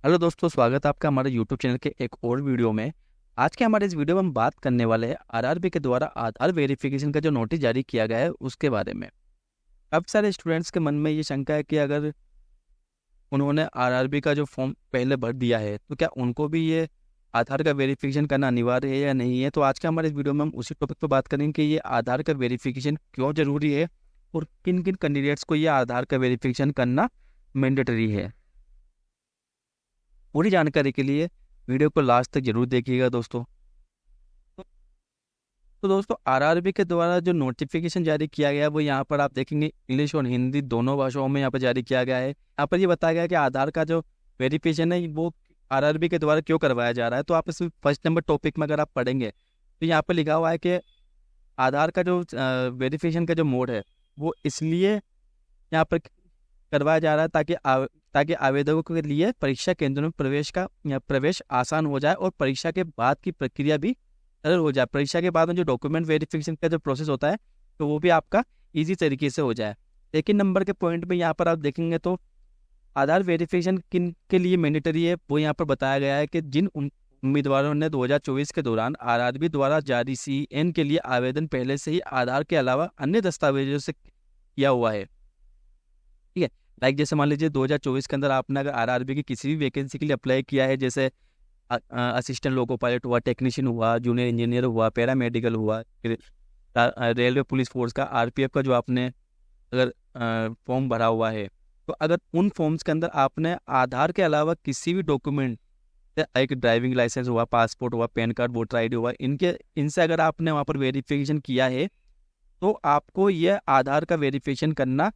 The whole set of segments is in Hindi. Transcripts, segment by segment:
हेलो दोस्तों, स्वागत है आपका हमारे यूट्यूब चैनल के एक और वीडियो में। आज के हमारे इस वीडियो में हम बात करने वाले हैं आरआरबी के द्वारा आधार वेरिफिकेशन का जो नोटिस जारी किया गया है उसके बारे में। अब सारे स्टूडेंट्स के मन में ये शंका है कि अगर उन्होंने आरआरबी का जो फॉर्म पहले भर दिया है तो क्या उनको भी ये आधार का वेरिफिकेशन करना अनिवार्य है या नहीं है। तो आज के हमारे इस वीडियो में हम उसी टॉपिक पर बात करेंगे कि ये आधार का वेरिफिकेशन क्यों जरूरी है और किन किन कैंडिडेट्स को ये आधार का वेरिफिकेशन करना मैंडेटरी है। पूरी जानकारी के लिए वीडियो को लास्ट तक जरूर देखिएगा दोस्तों। तो दोस्तों, आरआरबी के द्वारा जो नोटिफिकेशन जारी किया गया है वो यहाँ पर आप देखेंगे इंग्लिश और हिंदी दोनों भाषाओं में यहाँ पर जारी किया गया है। यहाँ पर ये बताया गया है कि आधार का जो वेरिफिकेशन है वो आरआरबी के द्वारा क्यों करवाया जा रहा है। तो आप इस फर्स्ट नंबर टॉपिक में अगर आप पढ़ेंगे तो यहाँ पर लिखा हुआ है कि आधार का जो वेरिफिकेशन का जो मोड है वो इसलिए यहाँ पर करवाया जा रहा है ताकि आवेदकों के लिए परीक्षा केंद्रों में प्रवेश आसान हो जाए और परीक्षा के बाद की प्रक्रिया भी सरल हो जाए। परीक्षा के बाद में जो डॉक्यूमेंट वेरिफिकेशन का जो प्रोसेस होता है तो वो भी आपका इजी तरीके से हो जाए। सेकेंड नंबर के पॉइंट में यहाँ पर आप देखेंगे तो आधार वेरिफिकेशन किन के लिए मैंडेटरी है वो यहाँ पर बताया गया है कि जिन उम्मीदवारों ने 2024 के दौरान आरआरबी द्वारा जारी CN के लिए आवेदन पहले से ही आधार के अलावा अन्य दस्तावेजों से किया हुआ है। ठीक है, लाइक जैसे मान लीजिए 2024 के अंदर आपने अगर आरआरबी की किसी भी वैकेंसी के लिए अप्लाई किया है, जैसे असिस्टेंट लोको पायलट हुआ, टेक्नीशियन हुआ, जूनियर इंजीनियर हुआ, पैरामेडिकल हुआ, फिर रेलवे पुलिस फोर्स का, आरपीएफ का जो आपने अगर फॉर्म भरा हुआ है तो अगर उन फॉर्म्स के अंदर आपने आधार के अलावा किसी भी डॉक्यूमेंट, एक ड्राइविंग लाइसेंस हुआ, पासपोर्ट हुआ, पैन कार्ड, वोटर आईडी हुआ, इनसे अगर आपने वहाँ पर वेरिफिकेशन किया है तो आपको यह आधार का वेरिफिकेशन करना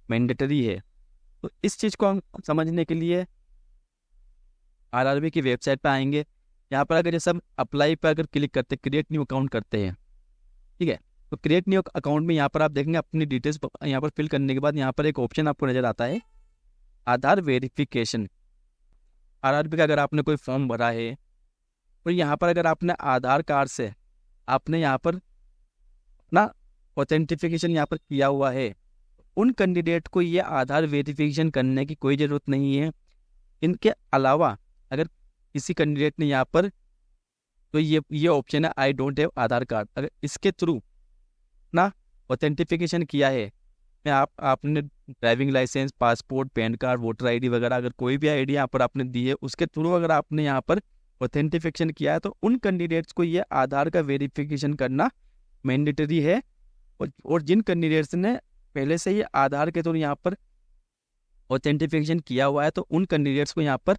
मैंडेटरी है। तो इस चीज़ को हम समझने के लिए आरआरबी की वेबसाइट पर आएंगे। यहाँ पर अगर जैसे हम अप्लाई पर अगर क्लिक करते हैं, क्रिएट न्यू अकाउंट करते हैं, ठीक है, तो क्रिएट न्यू अकाउंट में यहाँ पर आप देखेंगे अपनी डिटेल्स यहाँ पर फिल करने के बाद यहाँ पर एक ऑप्शन आपको नजर आता है आधार वेरिफिकेशन। आरआरबी का अगर आपने कोई फॉर्म भरा है तो यहाँ पर अगर आपने आधार कार्ड से आपने यहाँ पर अपना ऑथेंटिफिकेशन यहाँ पर किया हुआ है, उन कैंडिडेट को ये आधार वेरिफिकेशन करने की कोई ज़रूरत नहीं है। इनके अलावा अगर किसी कैंडिडेट ने यहाँ पर तो ये ऑप्शन है I don't have Aadhaar card, अगर इसके थ्रू ना ऑथेंटिफिकेशन किया है, मैं आपने driving licence, passport, PAN card, voter ID वगैरह अगर कोई भी आईडी यहाँ पर आपने दी है उसके थ्रू अगर आपने यहाँ पर ऑथेंटिफिकेशन किया है तो उन कैंडिडेट्स को ये आधार का वेरिफिकेशन करना मैंडेटरी है। और जिन कैंडिडेट्स ने पहले से ही आधार के थ्रू यहाँ पर ऑथेंटिफिकेशन किया हुआ है तो उन कैंडिडेट्स को यहाँ पर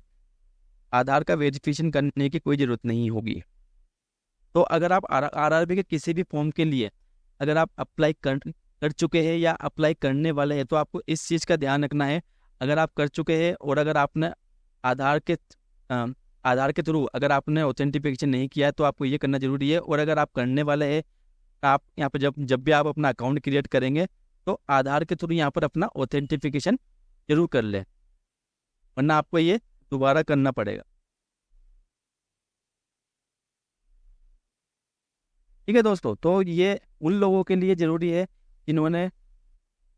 आधार का वेरिफिकेशन करने की कोई ज़रूरत नहीं होगी। तो अगर आप आरआरबी के किसी भी फॉर्म के लिए अगर आप अप्लाई कर चुके हैं या अप्लाई करने वाले हैं तो आपको इस चीज़ का ध्यान रखना है। अगर आप कर चुके हैं और अगर आपने आधार के आधार के थ्रू अगर आपने ऑथेंटिफिकेशन नहीं किया है तो आपको ये करना जरूरी है। और अगर आप करने वाले हैं आप यहाँ पर जब भी आप अपना अकाउंट क्रिएट करेंगे तो आधार के थ्रू यहाँ पर अपना ऑथेंटिफिकेशन जरूर कर लें, वरना आपको ये दोबारा करना पड़ेगा। ठीक है दोस्तों, तो ये उन लोगों के लिए ज़रूरी है जिन्होंने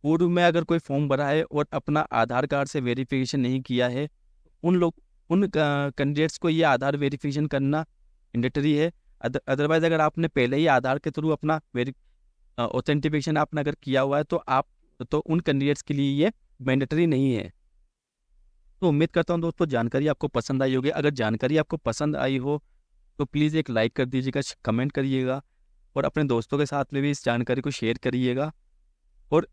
पूर्व में अगर कोई फॉर्म भरा है और अपना आधार कार्ड से वेरिफिकेशन नहीं किया है, उन कैंडिडेट्स को ये आधार वेरिफिकेशन करना मैंडेटरी है। अदरवाइज अगर आपने पहले ही आधार के थ्रू अपना ऑथेंटिफिकेशन आपने अगर किया हुआ है तो उन कैंडिडेट्स के लिए ये मैंडेटरी नहीं है। तो उम्मीद करता हूँ दोस्तों जानकारी आपको पसंद आई होगी। अगर जानकारी आपको पसंद आई हो तो प्लीज़ एक लाइक कर दीजिएगा, कमेंट करिएगा और अपने दोस्तों के साथ में भी इस जानकारी को शेयर करिएगा। और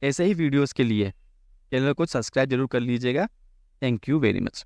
ऐसे ही वीडियोस के लिए चैनल को सब्सक्राइब जरूर कर लीजिएगा। Thank you very much.